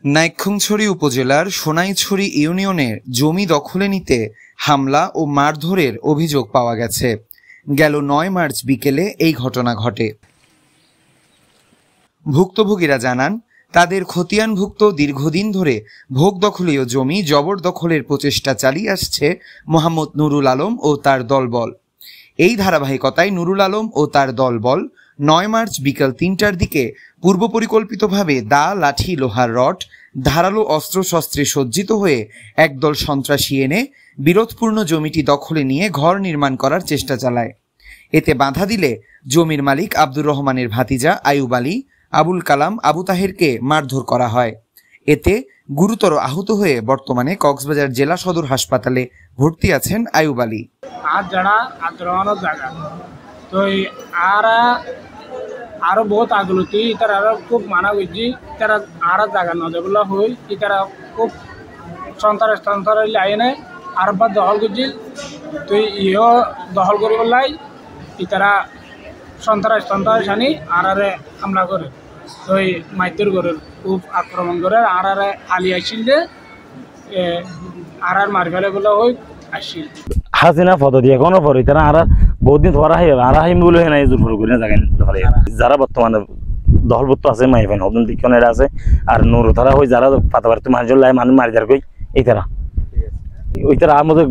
নাইক্ষ্যংছড়ি উপজেলার সোনাইছড়ি ইউনিয়নের জমি দখলে নিতে হামলা ও মারধরের অভিযোগ পাওয়া গেছে। গেল 9 মার্চ বিকেলে এই ঘটনা ঘটে। ভুক্তভোগীরা জানান, তাদের খতিয়ানভুক্ত দীর্ঘদিন ধরে ভোগ দখলীয় জমি জবরদখলের প্রচেষ্টা চালিয়ে আসছে মোহাম্মদ নুরুল আলম ও তার দলবল। এই ধারাবাহিকতায় নুরুল আলম ও তার দলবল 9 মার্চ বিকাল 3টার দিকে পূর্ব পরিকল্পিতভাবে দা, লাঠি, লোহার রড, ধারালো অস্ত্রশস্ত্রে সজ্জিত হয়ে একদল সন্ত্রাসী এনে বিরোধপূর্ণ জমিটি দখলে নিয়ে ঘর নির্মাণ করার চেষ্টা চালায়। এতে বাধা দিলে জমির মালিক আব্দুর রহমানের ভাতিজা আইয়ুব আলী, আবুল কালাম, আবু তাহেরকে মারধর করা হয়। এতে গুরুতর আহত হয়ে বর্তমানে কক্সবাজার জেলা সদর হাসপাতালে ভর্তি আছেন আইয়ুব আলী। আরো বহুত আগলতি ইতার আরো খুব মানা বুঝি তারা আর জায়গা নদেগুলো হই ইতারা খুব সন্তার লাইনে আর বা দখল করছিল তুই ইও দখল করি বললাই ইতারা সন্তার সানি আর হামলা করে তুই মাইতর করে খুব আক্রমণ করে আর হালি আসছিল যে আর মারি ফেলে বলে হই আসছিল হাসিনা ফটো দিয়ে কোনো পরে তারা আর বহুত দিন ধরা হয় আর হাইম বলে নাই জোর করে না জায়গা যারা বর্তমানে দখলভুক্ত আছে মাইফেন হদন দিকনের আছে আর নূর তারা হই যারা পাতাবাড়িতে মানুষ লাই মানুষ মারি যার কই এই তারা ওই তারা আমাদের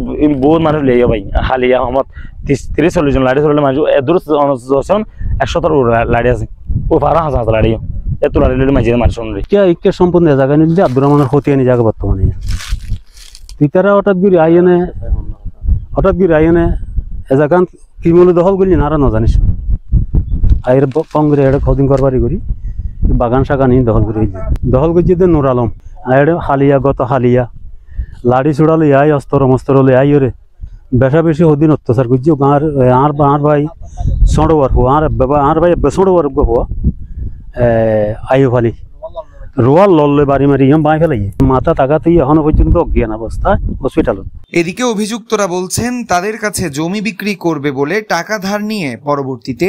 বহুত মানুষ লেই ভাই হালিয়া আহমদ 30-40 জন লাড়ি চলে মানুষ দূর 117 লাড়ি আছে ও 12,000 লাড়ি এত লাড়ি মাঝে মানুষ শুনলে কে সম্পূর্ণ জায়গা নিলে আব্দুর রহমানের খতিয়ানি জায়গা বর্তমানে তুই তারা হঠাৎ করে আইনে এজাকান কি মূল্য দখল করলি না না জানিস আইর কংগ্রেস এটা খদিন করবারি করি বাগান শাগান দখল করছি নুর আলম হালিয়া গত হালিয়া লাড়ি ছুড়ালো আই অস্ত্র মস্ত্র হলে আই ওরে বেশা বেশি হদিন অত্যাচার করছি আর ভাই ষোঁড়বার হো আর ভাই ষোঁড়বার হো আইয়ুব আলী রোয়াল লল্লে বাড়ি মারি বাই ফেলাই মাথা তাকাতেই এখনো পর্যন্ত অজ্ঞান অবস্থায় হসপিটালে। এদিকে অভিযুক্তরা বলছেন, তাদের কাছে জমি বিক্রি করবে বলে টাকা ধার নিয়ে পরবর্তীতে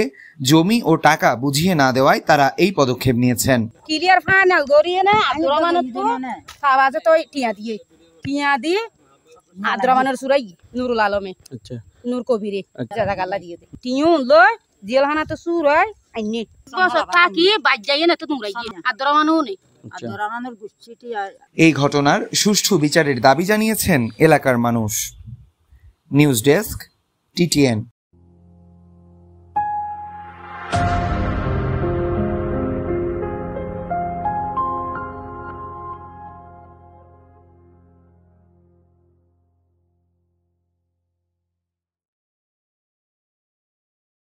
জমি ও টাকা বুঝিয়ে না দেওয়ায় তারা এই পদক্ষেপ নিয়েছেন। ক্লিয়ার ফাইনাল করিয়ে না আব্দুর রহমানের তো আওয়াজে তো টিয়া দিয়ে আব্দুর রহমানের সুরাই নুরুল আলমে আচ্ছা নূর কবিরে জায়গা গাল্লা দিয়ে দে টিও লয় জেলখানা তো সুর হয় আইনে থাকি বাজ যাইয়ে না তো তোমরা গিয়ে আব্দুর রহমানও নেই। এই ঘটনার সুষ্ঠু বিচারের দাবি জানিয়েছেন এলাকার মানুষ। News desk, TTN।